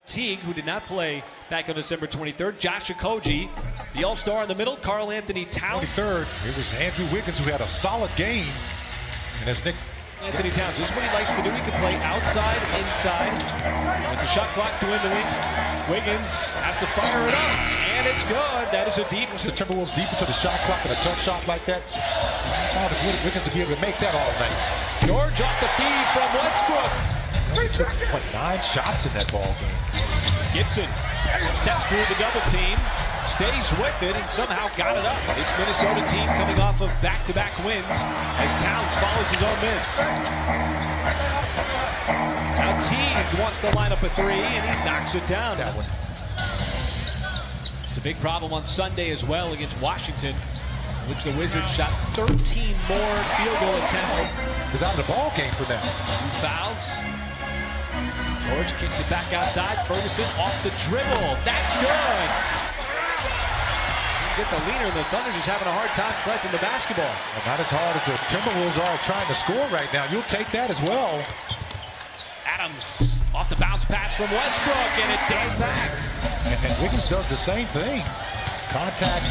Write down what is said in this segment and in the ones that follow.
Teague, who did not play back on December 23rd. Josh Okogie, the all-star in the middle. Karl Anthony Towns. 23rd, it was Andrew Wiggins who had a solid game. And as Nick Anthony Towns, this is what he likes to do. He can play outside, inside, with the shot clock dwindling. Wiggins has to fire it up, and it's good. That is a deep. The Timberwolves deep into the shot clock, and a tough shot like that. I found if Wiggins would be able to make that all night. George off the feed from Westbrook. He took, what, 9 shots in that ball game. Gibson steps through the double team, stays with it, and somehow got it up. This Minnesota team coming off of back-to-back wins as Towns follows his own miss. Now Teague wants to line up a three, and he knocks it down. That one. It's a big problem on Sunday as well against Washington, which the Wizards shot 13 more field goal attempts. He's out of the ball game for now. 2 fouls. George kicks it back outside. Ferguson off the dribble. That's good. Get the leader. The Thunder just having a hard time collecting the basketball. Well, not as hard as the Timberwolves are trying to score right now. You'll take that as well. Adams off the bounce pass from Westbrook, and it danced back. And Wiggins does the same thing. Contact.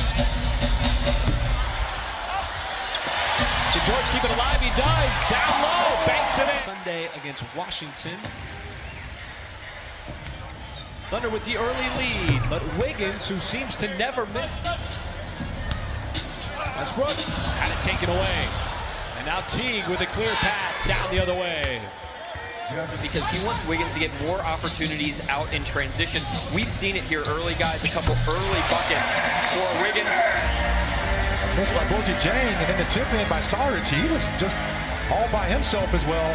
Can George keep it alive? He does. Down low. Banks it in. Sunday against Washington. Thunder with the early lead, but Wiggins, who seems to never miss. Westbrook had it taken away. And now Teague with a clear path down the other way. Because he wants Wiggins to get more opportunities out in transition. We've seen it here early, guys. A couple early buckets for Wiggins. Missed by Boji Jang, and then the tip in by Saric. He was just all by himself as well.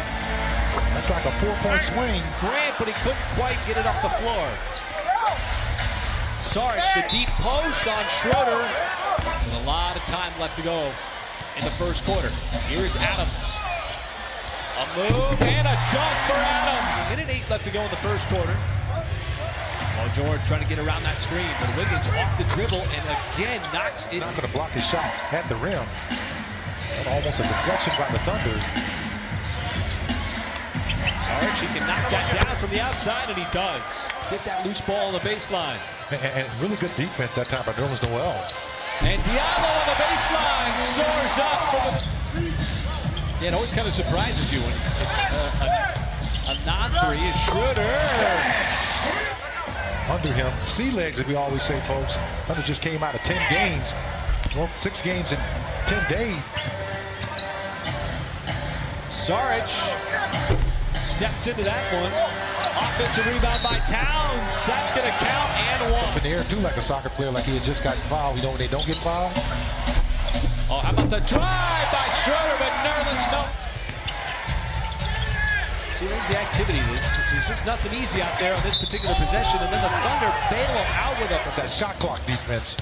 That's like a 4-point swing. Grant, but he couldn't quite get it off the floor. Saric, the deep post on Schroeder. With a lot of time left to go in the first quarter. Here's Adams. A move and a dunk for Adams. Minute 8 left to go in the first quarter. Oh, George trying to get around that screen, but Wiggins off the dribble and again knocks it. Not going to block his shot at the rim. And almost a deflection by the Thunder. Saric, he can knock that down from the outside, and he does. Get that loose ball on the baseline. And really good defense that time by Nerlens Noel. And Diallo on the baseline soars up for the. Yeah, it always kind of surprises you when it's a non-3 is Schroeder. Under him, sea legs, as we always say, folks. Thunder just came out of 10 games. Well, 6 games in 10 days. Saric steps into that one. Offensive rebound by Towns. That's going to count and one. Up in the air, too, like a soccer player, like he had just gotten fouled. You know when they don't get fouled? Oh, how about the drive by Schroeder, but Nerlens, no. See, there's the activity. There's just nothing easy out there on this particular possession, and then the Thunder bail him out with that shot clock defense.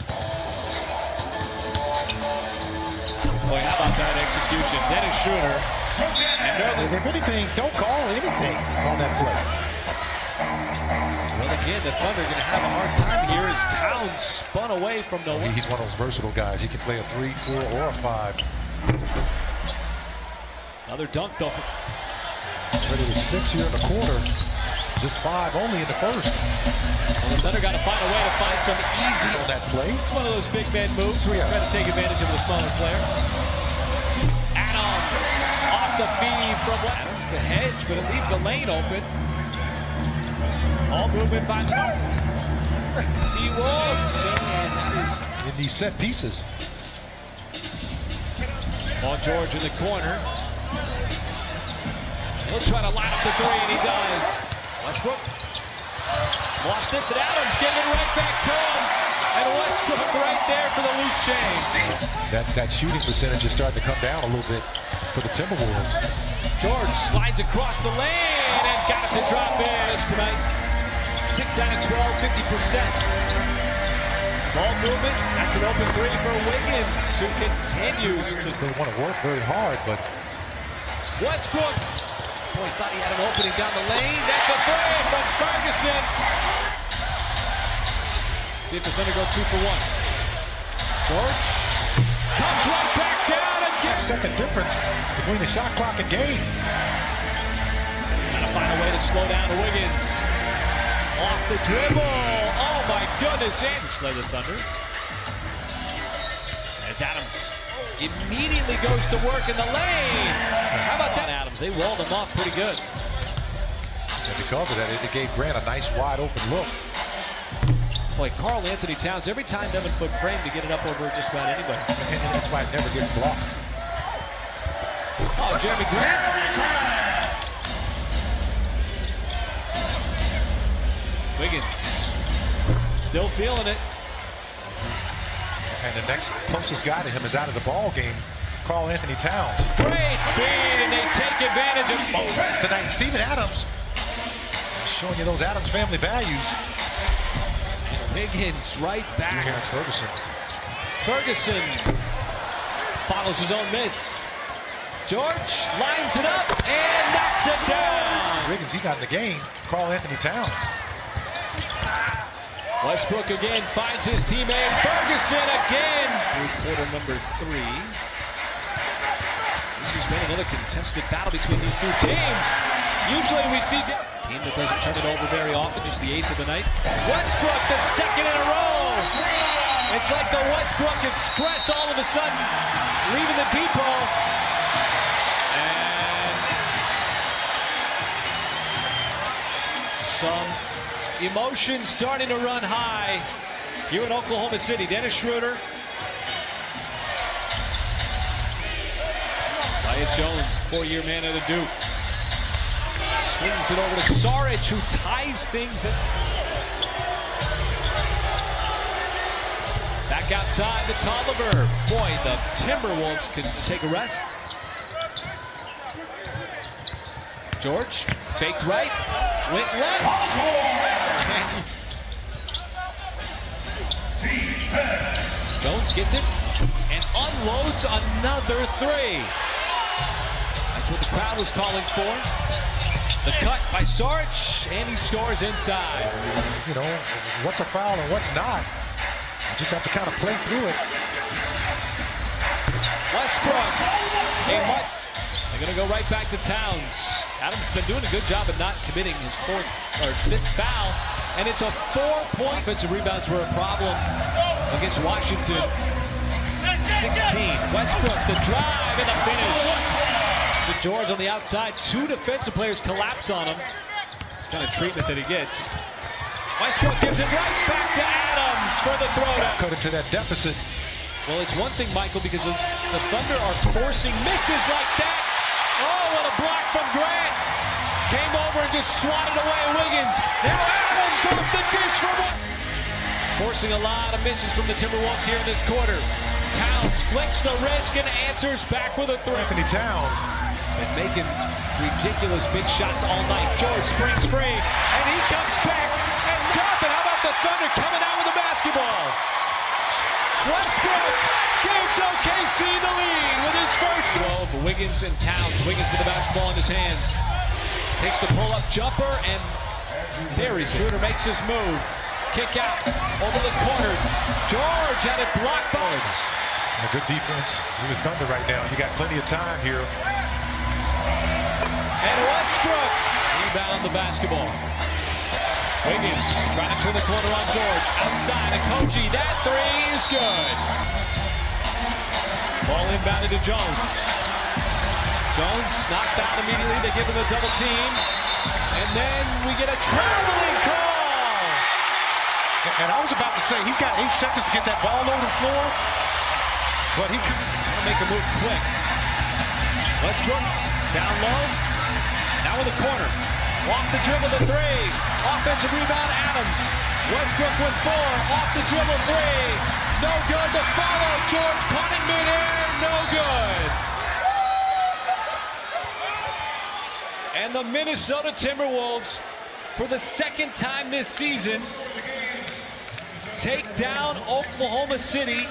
Boy, how about that execution? Dennis Schroeder. And Nerlens. If anything, don't call anything on that play. Well, again, the Thunder are going to have a hard time here as Towns spun away from Noel. He's one of those versatile guys. He can play a 3, 4, or a 5. Another dunk, though. Ready to 6 here in the quarter. Just 5 only in the first. Well, the Thunder got to find a way to find some easy on that play. It's one of those big man moves where you try to take advantage of the smaller player. Adams off the feed from Adams, the hedge, but it leaves the lane open. All movement by T-Wolves. And that is in these set pieces. Paul George in the corner. He'll try to line up the 3, and he does. Westbrook lost it, but Adams getting it right back to him. And Westbrook right there for the loose change. That shooting percentage is starting to come down a little bit for the Timberwolves. George slides across the lane and got it to drop in tonight. 6 out of 12, 50%. Ball movement, that's an open 3 for Wiggins, who continues to. They want to work very hard, but. Westbrook. Boy, thought he had an opening down the lane. That's a 3 from Ferguson. See if the Thunder go 2 for 1. George comes right back down and gives. Second difference between the shot clock and game. Gotta find a way to slow down Wiggins. Off the dribble. Oh my goodness. Which led the Thunder. As Adams immediately goes to work in the lane. How about that, Adams? They walled him off pretty good. And because of that, it gave Grant a nice wide open look. Boy, Karl Anthony Towns, every time 7-foot frame to get it up over just about anybody. And that's why it never gets blocked. Oh, Jeremy Grant. Wiggins still feeling it. And the next closest guy to him is out of the ball game, Karl Anthony Towns. Great feed, and they take advantage of tonight. Steven Adams showing you those Adams family values. And Wiggins right back. Here's Ferguson. Ferguson follows his own miss. George lines it up and knocks it down. Wiggins, he's not in the game. Karl Anthony Towns. Westbrook again finds his teammate. Ferguson again. Quarter number 3. This has been another contested battle between these two teams. Usually we see a team that doesn't turn it over very often, just the 8th of the night. Westbrook, the second in a row. It's like the Westbrook Express all of a sudden leaving the depot. And some emotions starting to run high here in Oklahoma City. Dennis Schroeder. Tyus Jones, 4-year man at Duke. Swings it over to Saric, who ties things up. Back outside to Tolliver. Boy, the Timberwolves can take a rest. George, faked right, went left. Jones gets it and unloads another 3. That's what the crowd was calling for. The cut by Saric, and he scores inside. You know, what's a foul and what's not. You just have to kind of play through it. Westbrook, they're going to go right back to Towns. Adams has been doing a good job of not committing his 4th or 5th foul, and it's a 4-point. Offensive rebounds were a problem against Washington. 16. Westbrook, the drive and the finish. To George on the outside. 2 defensive players collapse on him. It's kind of treatment that he gets. Westbrook gives it right back to Adams for the throwdown. Cut into that deficit. Well, it's one thing, Michael, because the Thunder are forcing misses like that. Oh, what a block from Grant. Came over and just swatted away Wiggins. Now Adams off the dish for one. Forcing a lot of misses from the Timberwolves here in this quarter. Towns flicks the wrist and answers back with a 3. Anthony Towns. Been making ridiculous big shots all night. George springs free, and he comes back and drop it. How about the Thunder coming out with the basketball? Westbrook gives OKC the lead with his first 12. Wiggins and Towns. Wiggins with the basketball in his hands. Takes the pull-up jumper, and there he's. Schroeder makes his move. Kick out over the corner. George had it blocked by. A good defense. He was Thunder right now. You got plenty of time here. And Westbrook rebound the basketball. Wiggins trying to turn the corner on George. Outside of Koji. That 3 is good. Ball inbounded to Jones. Jones knocked out immediately. They give him a double team. And then we get a traveling call. And I was about to say, he's got 8 seconds to get that ball over the floor. But he can make a move quick. Westbrook down low. Now in the corner. Off the dribble, the 3. Offensive rebound, Adams. Westbrook with 4. Off the dribble, 3. No good. The follow. George caught in midair. No good. And the Minnesota Timberwolves, for the 2nd time this season, take down Oklahoma City.